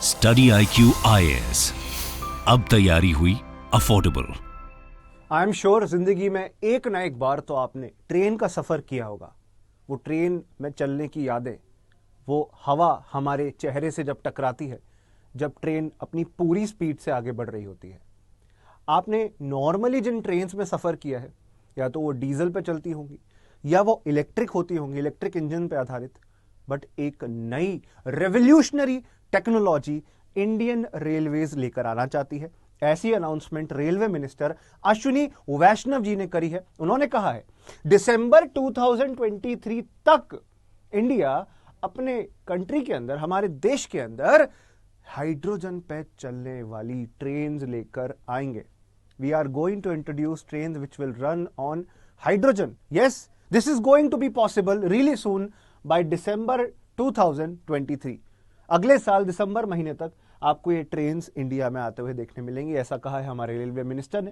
Study IQ IAS, अब तैयारी हुई अफोर्डेबल। आई एम श्योर जिंदगी में एक ना एक बार तो आपने ट्रेन का सफर किया होगा। वो ट्रेन में चलने की यादें, वो हवा हमारे चेहरे से जब टकराती है, जब ट्रेन अपनी पूरी स्पीड से आगे बढ़ रही होती है। आपने नॉर्मली जिन ट्रेन्स में सफर किया है, या तो वो डीजल पे चलती होंगी या वो इलेक्ट्रिक होती होंगी, इलेक्ट्रिक इंजन पे आधारित। बट एक नई रेवोल्यूशनरी टेक्नोलॉजी इंडियन रेलवेज लेकर आना चाहती है। ऐसी अनाउंसमेंट रेलवे मिनिस्टर अश्विनी वैष्णव जी ने करी है। उन्होंने कहा है दिसंबर 2023 तक इंडिया अपने कंट्री के अंदर, हमारे देश के अंदर हाइड्रोजन पे चलने वाली ट्रेन्स लेकर आएंगे। We are going to introduce trains which will run on hydrogen. Yes, this is going to be possible really soon by December 2023। अगले साल दिसंबर महीने तक आपको ये ट्रेन्स इंडिया में आते हुए देखने मिलेंगी, ऐसा कहा है हमारे रेलवे मिनिस्टर ने।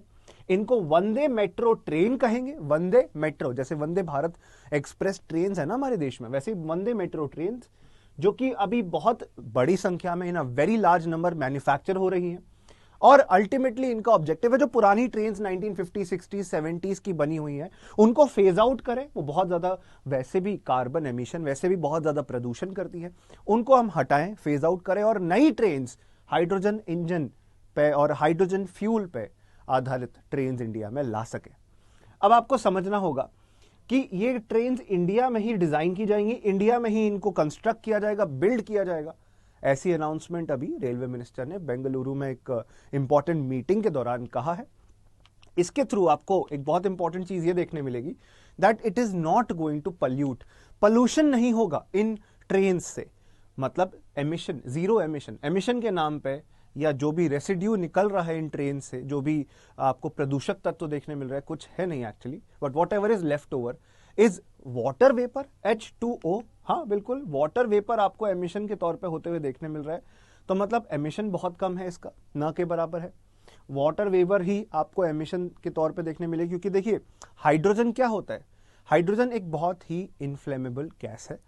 इनको वंदे मेट्रो ट्रेन कहेंगे। वंदे मेट्रो, जैसे वंदे भारत एक्सप्रेस ट्रेन्स है ना हमारे देश में, वैसे वंदे मेट्रो ट्रेन्स, जो कि अभी बहुत बड़ी संख्या में, in a very large number manufacture हो रही हैं। और अल्टीमेटली इनका ऑब्जेक्टिव है जो पुरानी ट्रेन्स 1950, 60, 70s की बनी हुई हैं, उनको फेज आउट करें। वो बहुत ज्यादा वैसे भी कार्बन एमिशन, वैसे भी बहुत ज्यादा प्रदूषण करती है, उनको हम हटाएं, फेज आउट करें और नई ट्रेन्स हाइड्रोजन इंजन पे और हाइड्रोजन फ्यूल पे आधारित ट्रेन्स इंडिया में ला सके। अब आपको समझना होगा कि ये ट्रेन्स इंडिया में ही डिजाइन की जाएंगी, इंडिया में ही इनको कंस्ट्रक्ट किया जाएगा, बिल्ड किया जाएगा। ऐसी अनाउंसमेंट अभी रेलवे मिनिस्टर ने बेंगलुरु में एक इंपॉर्टेंट मीटिंग के दौरान कहा है। इसके थ्रू आपको एक बहुत इंपॉर्टेंट चीज ये देखने मिलेगी that it is not going to pollute. Pollution नहीं होगा इन ट्रेन से, मतलब एमिशन, जीरो एमिशन। एमिशन के नाम पे या जो भी रेसिड्यू निकल रहा है इन ट्रेन से, जो भी आपको प्रदूषक तत्व देखने मिल रहा है, कुछ है नहीं actually, but what ever is left over is water vapour, H2O। हाँ बिल्कुल, वाटर वेपर आपको एमिशन के तौर पे होते हुए देखने मिल रहा है। तो मतलब एमिशन बहुत कम है, इसका न के बराबर है। वाटर वेपर ही आपको एमिशन के तौर पे देखने मिले, क्योंकि देखिए हाइड्रोजन क्या होता है। हाइड्रोजन एक बहुत ही इनफ्लेमेबल गैस है।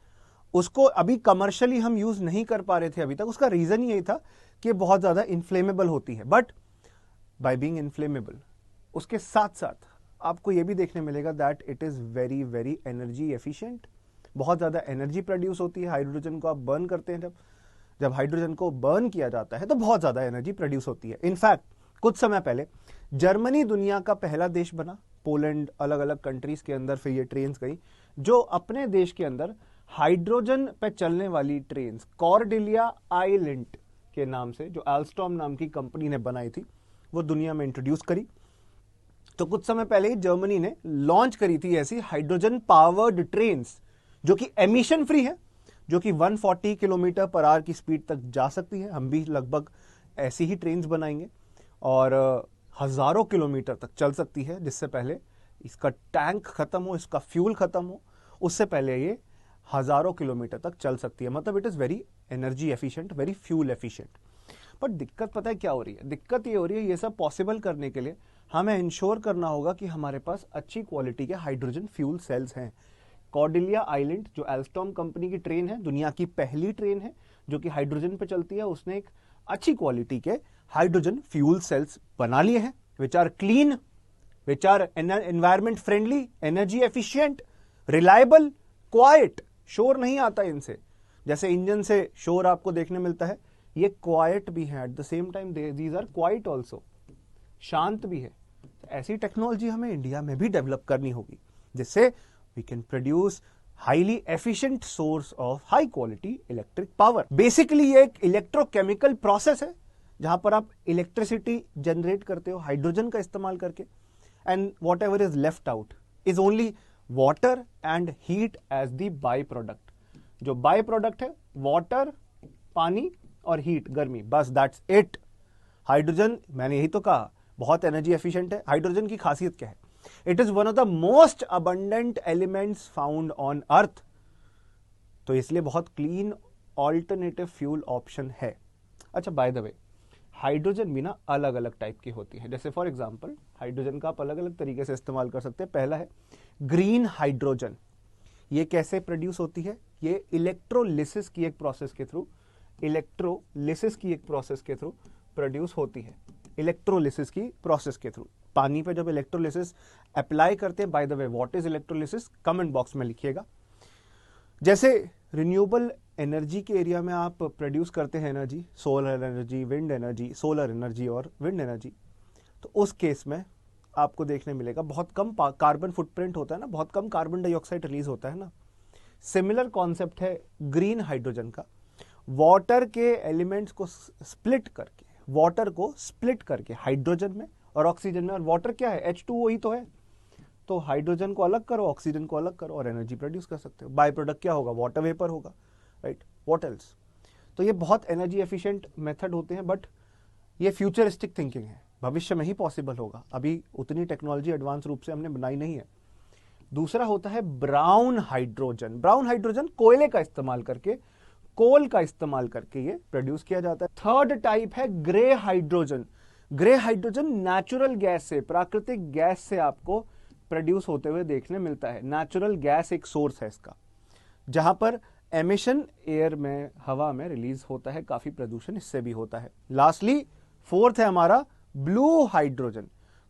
उसको अभी कमर्शियली हम यूज नहीं कर पा रहे थे अभी तक। उसका रीजन यही था कि बहुत ज्यादा इनफ्लेमेबल होती है। बट बाय बीइंग इनफ्लेमेबल, उसके साथ साथ आपको यह भी देखने मिलेगा that it is very very energy efficient. बहुत ज्यादा एनर्जी प्रोड्यूस होती है हाइड्रोजन को आप बर्न करते हैं। जब हाइड्रोजन को बर्न किया जाता है तो बहुत ज्यादा एनर्जी प्रोड्यूस होती है। इनफैक्ट कुछ समय पहले जर्मनी दुनिया का पहला देश बना, पोलैंड, अलग अलग कंट्रीज के अंदर फिर ये ट्रेन्स गई, जो अपने देश के अंदर हाइड्रोजन पे चलने वाली ट्रेन्स कॉर्डेलिया आइलैंड के नाम से, जो एल्स्टॉम नाम की कंपनी ने बनाई थी, वो दुनिया में इंट्रोड्यूस करी। तो कुछ समय पहले ही जर्मनी ने लॉन्च करी थी ऐसी हाइड्रोजन पावर्ड ट्रेन्स, जो कि एमिशन फ्री है, जो कि 140 किलोमीटर पर आवर की स्पीड तक जा सकती है। हम भी लगभग ऐसी ही ट्रेन्स बनाएंगे और हजारों किलोमीटर तक चल सकती है, जिससे पहले इसका टैंक खत्म हो, इसका फ्यूल खत्म हो, उससे पहले ये हजारों किलोमीटर तक चल सकती है। मतलब it is very energy efficient, very fuel efficient. But दिक्कत पता है क्या हो रही है? दिक्कत ये हो रही है, ये सब पॉसिबल करने के लिए हमें इंश्योर करना होगा कि हमारे पास अच्छी क्वालिटी के हाइड्रोजन फ्यूल सेल्स हैं। कॉर्डेलिया आइलैंड, जो एल्स्टॉम कंपनी की ट्रेन है, दुनिया की पहली ट्रेन है जो कि हाइड्रोजन पे चलती है, उसने एक अच्छी क्वालिटी के हाइड्रोजन फ्यूल सेल्स बना लिए हैं, which are clean, which are environment friendly, energy efficient, reliable, quiet. शोर नहीं आता इनसे, जैसे इंजन से शोर आपको देखने मिलता है, ये क्वाइट भी है, at the same time these are quiet also, शांत भी है। ऐसी टेक्नोलॉजी हमें इंडिया में भी डेवलप करनी होगी, जिससे we can produce highly efficient source of high quality electric power. Basically ये एक इलेक्ट्रोकेमिकल प्रोसेस है, जहां पर आप इलेक्ट्रिसिटी जनरेट करते हो हाइड्रोजन का इस्तेमाल करके, and whatever is left out is only water and heat as the by product. जो बाई प्रोडक्ट है वाटर, पानी और हीट, गर्मी, बस दैट्स इट। हाइड्रोजन, मैंने यही तो कहा, बहुत एनर्जी एफिशिएंट है। हाइड्रोजन की खासियत क्या है? It is one of the most abundant elements found on earth, तो इसलिए बहुत क्लीन ऑल्टरनेटिव फ्यूल ऑप्शन है। अच्छा, बाय द वे, हाइड्रोजन भी ना अलग अलग टाइप की होती है। जैसे फॉर एग्जांपल हाइड्रोजन का आप अलग अलग तरीके से इस्तेमाल कर सकते हैं। पहला है ग्रीन हाइड्रोजन। ये कैसे प्रोड्यूस होती है? ये इलेक्ट्रोलिसिस की एक प्रोसेस के थ्रू इलेक्ट्रोलिसिस की एक प्रोसेस के थ्रू प्रोड्यूस होती है। इलेक्ट्रोलिसिस की प्रोसेस के थ्रू पानी पे जब इलेक्ट्रोलिसिस अप्लाई करते हैं, by the way what is electrolysis, comment box में लिखिएगा। जैसे रिन्यूएबल एनर्जी के एरिया में आप प्रोड्यूस करते हैं energy, solar energy, wind energy, solar energy और विंड एनर्जी, तो उस केस में आपको देखने मिलेगा बहुत कम कार्बन फुटप्रिंट होता है ना, बहुत कम कार्बन डाइऑक्साइड रिलीज होता है ना। सिमिलर कॉन्सेप्ट है ग्रीन हाइड्रोजन का। वाटर के एलिमेंट्स को स्प्लिट करके, वाटर को स्प्लिट करके हाइड्रोजन में और ऑक्सीजन में, और वाटर क्या है, H2O ही तो है, तो हाइड्रोजन को अलग करो, ऑक्सीजन को अलग करो और एनर्जी प्रोड्यूस कर सकते हो। बाय प्रोडक्ट क्या होगा, वाटर वेपर होगा, राइट, व्हाट एल्स। तो ये बहुत एनर्जी एफिशिएंट मेथड होते हैं, बट ये फ्यूचरिस्टिक थिंकिंग है, भविष्य में ही पॉसिबल होगा, अभी उतनी टेक्नोलॉजी एडवांस रूप से हमने बनाई नहीं है। दूसरा होता है ब्राउन हाइड्रोजन। ब्राउन हाइड्रोजन कोयले का इस्तेमाल करके, कोल का इस्तेमाल करके ये प्रोड्यूस किया जाता है। थर्ड टाइप है grey hydrogen. Grey hydrogen natural gas से, प्राकृतिक गैस से आपको प्रोड्यूस होते हुए देखने मिलता है। नेचुरल गैस एक सोर्स है इसका, जहां पर एमिशन एयर में, हवा में रिलीज होता है, काफी प्रदूषण इससे भी होता है। लास्टली फोर्थ है हमारा blue hydrogen.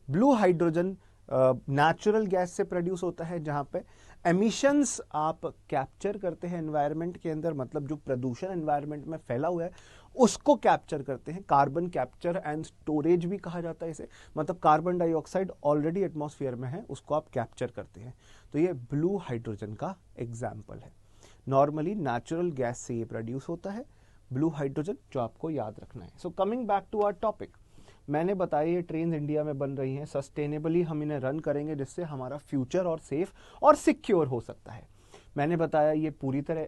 Blue hydrogen natural gas से प्रोड्यूस होता है, जहां पे एमिशंस आप कैप्चर करते हैं एनवायरनमेंट के अंदर, मतलब जो प्रदूषण एनवायरनमेंट में फैला हुआ है उसको कैप्चर करते हैं। कार्बन कैप्चर एंड स्टोरेज भी कहा जाता है इसे, मतलब कार्बन डाइऑक्साइड ऑलरेडी एटमॉस्फेयर में है उसको आप कैप्चर करते हैं। तो ये ब्लू हाइड्रोजन का एग्जाम्पल है। नॉर्मली नेचुरल गैस से ये प्रोड्यूस होता है ब्लू हाइड्रोजन, जो आपको याद रखना है। So coming back to our topic, मैंने बताया ये ट्रेन इंडिया में बन रही हैं, सस्टेनेबली हम इन्हें रन करेंगे जिससे हमारा फ्यूचर और सेफ और सिक्योर हो सकता है। मैंने बताया ये पूरी तरह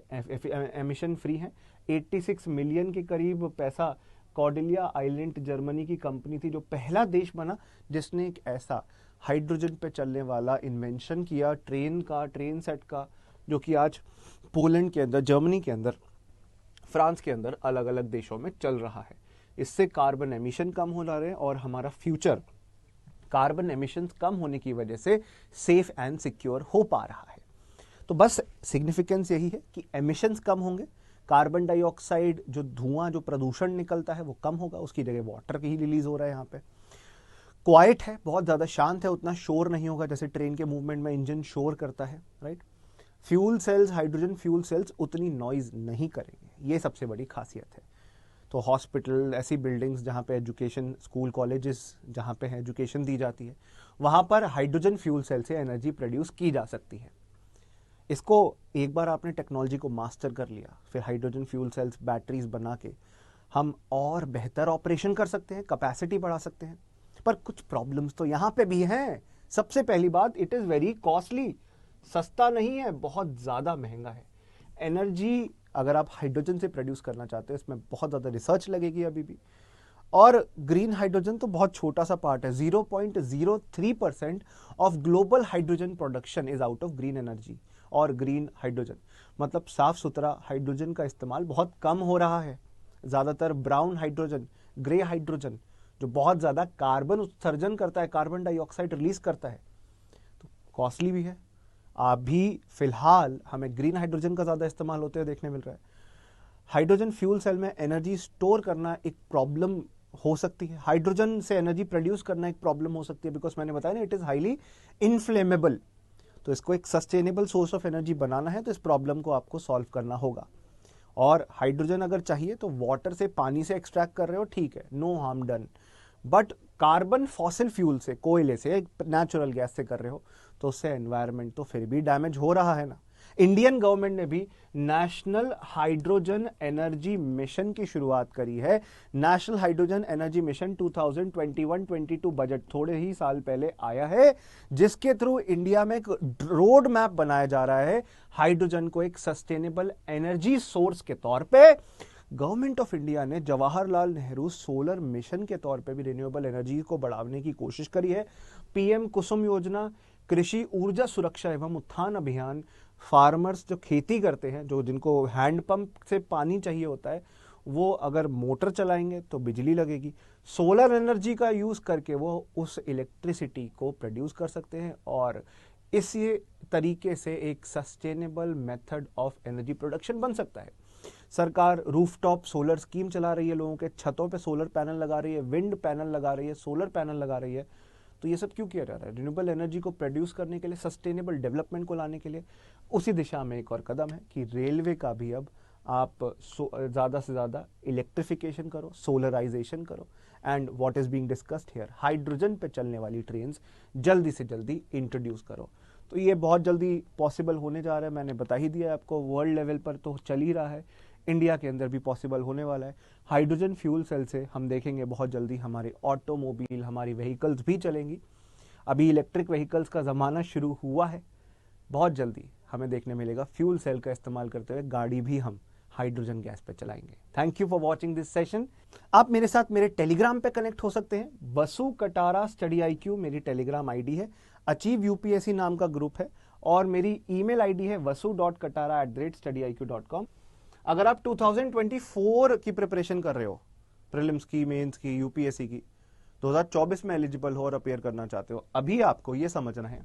एमिशन फ्री है। 86 मिलियन के करीब पैसा कॉर्डेलिया आइलैंड जर्मनी की कंपनी थी, जो पहला देश बना जिसने एक ऐसा हाइड्रोजन पे चलने वाला इन्वेंशन किया ट्रेन का, ट्रेन सेट का, जो कि आज पोलैंड के अंदर, जर्मनी के अंदर, फ्रांस के अंदर अलग अलग देशों में चल रहा है। इससे कार्बन एमिशन कम हो रहे हैं और हमारा फ्यूचर कार्बन एमिशन कम होने की वजह से सेफ एंड सिक्योर हो पा रहा है। तो बस सिग्निफिकेंस यही है कि एमिशंस कम होंगे, कार्बन डाइऑक्साइड जो धुआं, जो प्रदूषण निकलता है वो कम होगा, उसकी जगह वाटर की ही रिलीज हो रहा है। यहाँ पे क्वाइट है, बहुत ज्यादा शांत है, उतना शोर नहीं होगा जैसे ट्रेन के मूवमेंट में इंजन शोर करता है, right. Fuel cells, hydrogen fuel cells उतनी नॉइज नहीं करेंगे, ये सबसे बड़ी खासियत है। तो हॉस्पिटल, ऐसी बिल्डिंग्स जहाँ पे एजुकेशन, स्कूल, कॉलेजेस जहाँ पे एजुकेशन दी जाती है, वहाँ पर हाइड्रोजन फ्यूल सेल से एनर्जी प्रोड्यूस की जा सकती है। इसको एक बार आपने टेक्नोलॉजी को मास्टर कर लिया, फिर हाइड्रोजन फ्यूल सेल्स, बैटरीज बना के हम और बेहतर ऑपरेशन कर सकते हैं, कैपेसिटी बढ़ा सकते हैं। पर कुछ प्रॉब्लम्स तो यहाँ पे भी हैं। सबसे पहली बात, इट इज़ वेरी कॉस्टली, सस्ता नहीं है, बहुत ज़्यादा महंगा है। एनर्जी अगर आप हाइड्रोजन से प्रोड्यूस करना चाहते हैं, इसमें बहुत ज़्यादा रिसर्च लगेगी अभी भी। और ग्रीन हाइड्रोजन तो बहुत छोटा सा पार्ट है, 0.03% of global hydrogen production is out of green energy और ग्रीन हाइड्रोजन। मतलब साफ सुथरा हाइड्रोजन का इस्तेमाल बहुत कम हो रहा है। ज़्यादातर ब्राउन हाइड्रोजन, ग्रे हाइड्रोजन, जो बहुत ज़्यादा कार्बन उत्सर्जन करता है, कार्बन डाइऑक्साइड रिलीज करता है, तो कॉस्टली भी है। अभी फिलहाल हमें ग्रीन हाइड्रोजन का ज़्यादा इस्तेमाल होते हुए देखने मिल रहा है। हाइड्रोजन फ्यूल सेल में एनर्जी स्टोर करना एक प्रॉब्लम हो सकती है, हाइड्रोजन से एनर्जी प्रोड्यूस करना एक प्रॉब्लम हो सकती है, बिकॉज मैंने बताया ना, इट इज़ हाईली इनफ्लेमेबल। तो इसको एक सस्टेनेबल सोर्स ऑफ एनर्जी बनाना है, तो इस प्रॉब्लम को आपको सॉल्व करना होगा। और हाइड्रोजन अगर चाहिए तो वाटर से, पानी से एक्सट्रैक्ट कर रहे हो, ठीक है, no harm done. But carbon fossil fuel से, कोयले से, नेचुरल गैस से कर रहे हो, तो उससे एनवायरनमेंट तो फिर भी डैमेज हो रहा है ना। इंडियन गवर्नमेंट ने भी नेशनल हाइड्रोजन एनर्जी मिशन की शुरुआत करी है। National hydrogen energy mission 2021-22 budget थोड़े ही साल पहले आया है, जिसके थ्रू इंडिया में एक रोड मैप बनाया जा रहा है हाइड्रोजन को एक सस्टेनेबल एनर्जी सोर्स के तौर पे। गवर्नमेंट ऑफ इंडिया ने जवाहरलाल नेहरू सोलर मिशन के तौर पे भी रिन्यूएबल एनर्जी को बढ़ाने की कोशिश करी है। पीएम कुसुम योजना, कृषि ऊर्जा सुरक्षा एवं उत्थान अभियान, फार्मर्स जो खेती करते हैं, जो जिनको हैंड पंप से पानी चाहिए होता है, वो अगर मोटर चलाएंगे तो बिजली लगेगी। सोलर एनर्जी का यूज करके वो उस इलेक्ट्रिसिटी को प्रोड्यूस कर सकते हैं और इसी तरीके से एक sustainable method of energy production बन सकता है। सरकार रूफटॉप सोलर स्कीम चला रही है, लोगों के छतों पे सोलर पैनल लगा रही है, विंड पैनल लगा रही है, सोलर पैनल लगा रही है। तो ये सब क्यों किया जा रहा है? रिन्यूएबल एनर्जी को प्रोड्यूस करने के लिए, सस्टेनेबल डेवलपमेंट को लाने के लिए। उसी दिशा में एक और कदम है कि रेलवे का भी अब आप ज़्यादा से ज़्यादा इलेक्ट्रिफिकेशन करो, सोलराइजेशन करो, and what is being discussed here, hydrogen पे चलने वाली ट्रेन्स जल्दी से जल्दी इंट्रोड्यूस करो। तो ये बहुत जल्दी पॉसिबल होने जा रहा है। मैंने बता ही दिया आपको, वर्ल्ड लेवल पर तो चल ही रहा है, इंडिया के अंदर भी पॉसिबल होने वाला है। हाइड्रोजन फ्यूल सेल से हम देखेंगे बहुत जल्दी हमारे ऑटोमोबाइल, हमारी व्हीकल्स भी चलेंगी। अभी इलेक्ट्रिक व्हीकल्स का ज़माना शुरू हुआ है, बहुत जल्दी हमें देखने मिलेगा फ्यूल सेल का इस्तेमाल करते हुए गाड़ी भी हम हाइड्रोजन गैस पे चलाएंगे। Thank you for watching this session. आप मेरे साथ मेरे टेलीग्राम पे कनेक्ट हो सकते हैं। वसु कटारा स्टडी IQ मेरी टेलीग्राम आईडी है, अचीव यूपीएससी नाम का ग्रुप है, और मेरी ईमेल आईडी है vasu.katara@studiiq.com। अगर आप 2024 की प्रिपरेशन कर रहे हो, प्रीलिम्स की, मेंस की, यूपीएससी की, 2024 में एलिजिबल हो और अपेयर करना चाहते हो, अभी आपको यह समझना है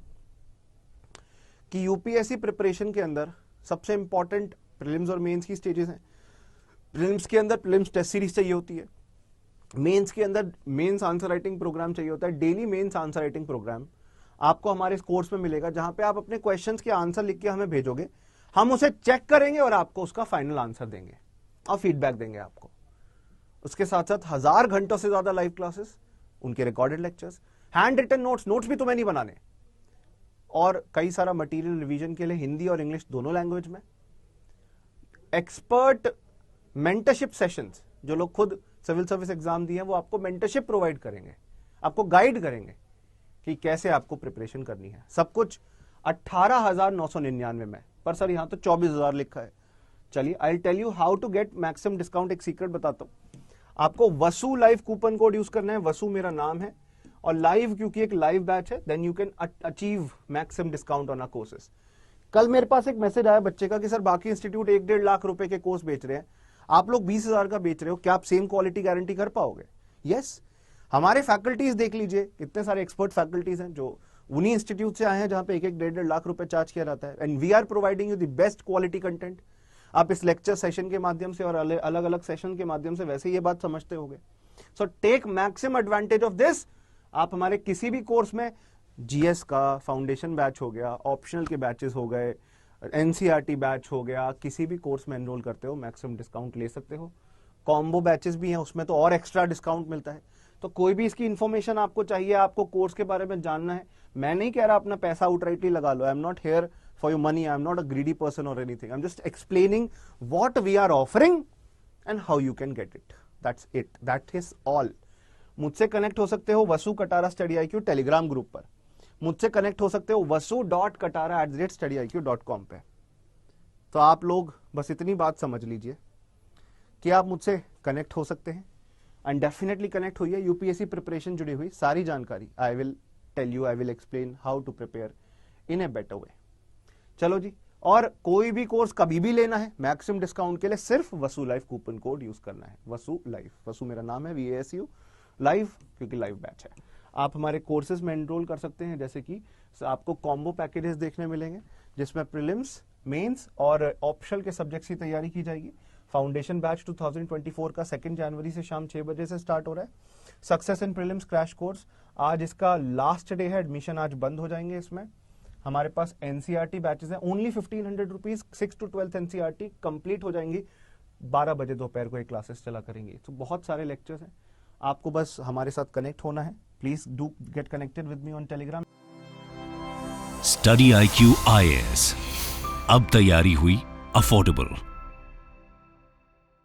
कि यूपीएससी प्रिपरेशन के अंदर सबसे इंपॉर्टेंट प्रीलिम्स और मेंस की स्टेजेस हैं। प्रीलिम्स के अंदर प्रीलिम्स टेस्ट सीरीज चाहिए होती है, मेंस के अंदर मेंस आंसर राइटिंग प्रोग्राम चाहिए होता है। Daily mains answer writing programme आपको हमारे इस कोर्स में मिलेगा, जहां पे आप अपने क्वेश्चंस के आंसर लिख के हमें भेजोगे, हम उसे चेक करेंगे और आपको उसका फाइनल आंसर देंगे और फीडबैक देंगे आपको। उसके साथ साथ 1000 घंटों से ज्यादा लाइव क्लासेस, उनके recorded lectures, hand written notes भी तुम्हें नहीं बनाने, और कई सारा मटेरियल रिवीजन के लिए हिंदी और इंग्लिश दोनों लैंग्वेज में। एक्सपर्ट मेंटरशिप सेशंस, जो लोग खुद सिविल सर्विस एग्जाम दिए हैं वो आपको मेंटरशिप प्रोवाइड करेंगे, आपको गाइड करेंगे कि कैसे आपको प्रिपरेशन करनी है। सब कुछ 18,999 में, पर सर यहां तो 24,000 लिखा है। चलिए, I will tell you how to get maximum discount. एक सीक्रेट बताता हूं आपको, Vasu live coupon code use करना है। वसु मेरा नाम है, और लाइव क्योंकि एक लाइव बैच है, then you can achieve maximum discount on our courses. कल मेरे पास एक मैसेज आया बच्चे का कि सर बाकी इंस्टीट्यूट 1-1.5 लाख रुपए के कोर्स बेच रहे हैं, आप लोग 20,000 का बेच रहे हो, क्या आप सेम क्वालिटी गारंटी कर पाओगे? यस, हमारे फैकल्टीज देख लीजिए, कितने सारे एक्सपर्ट फैकल्टीज हैं जो उन्हीं इंस्टीट्यूट से आए हैं जहां पे 1-1.5 लाख रुपए चार्ज किया जाता है, and we are providing you the best quality content. आप इस लेक्चर सेशन के माध्यम से और अलग अलग सेशन के माध्यम से वैसे ये बात समझते होंगे। So take maximum advantage of this. आप हमारे किसी भी कोर्स में, जीएस का फाउंडेशन बैच हो गया, ऑप्शनल के बैचेस हो गए, एनसीईआरटी बैच हो गया, किसी भी कोर्स में एनरोल करते हो मैक्सिमम डिस्काउंट ले सकते हो। कॉम्बो बैचेस भी हैं, उसमें तो और एक्स्ट्रा डिस्काउंट मिलता है। तो कोई भी इसकी इन्फॉर्मेशन आपको चाहिए, आपको कोर्स के बारे में जानना है, मैं नहीं कह रहा अपना पैसा आउटराइटली लगा लो, I am not here for your money, I am not a greedy person or anything, I am just explaining what we are offering and how you can get it. That's it, that is all. मुझसे connect हो सकते हो Vasu Katara study IQ Telegram group पर, मुझसे connect हो सकते हो vasu.katara@studiiq.com पे। तो आप लोग बस इतनी बात समझ लीजिए कि आप मुझसे कनेक्ट हो सकते हैं, एंड डेफिनेटली कनेक्ट होइए। यूपीएससी प्रिपरेशन जुड़ी हुई सारी जानकारी I will tell you, I will explain how to prepare in a better way. चलो जी, और कोई भी कोर्स कभी भी लेना है मैक्सिमम डिस्काउंट के लिए सिर्फ वसु लाइव कूपन कोड यूज करना है। वसु लाइव, वसु मेरा नाम है, VASU लाइव, क्योंकि लाइव बैच है। आप हमारे कोर्सेज में एनरोल कर सकते हैं, जैसे कि आपको कॉम्बो पैकेजेस देखने मिलेंगे जिसमें प्रीलिम्स, मेंस और ऑप्शनल के सब्जेक्ट्स की तैयारी की जाएगी। फाउंडेशन बैच 2024 का 2 जनवरी से शाम 6 बजे से स्टार्ट हो रहा है। Success in prelims crash course, आज इसका लास्ट डे है, एडमिशन आज बंद हो जाएंगे। इसमें हमारे पास एनसीईआरटी बैचेस हैं, only 1500 rupees, 6 to 12 NCERT complete हो जाएंगी। 12 बजे दोपहर को ये क्लासेस चला करेंगे। तो बहुत सारे लेक्चर्स हैं, आपको बस हमारे साथ कनेक्ट होना है। Please do get connected with me on Telegram. Study IQ IAS, अब तैयारी हुई अफोर्डेबल।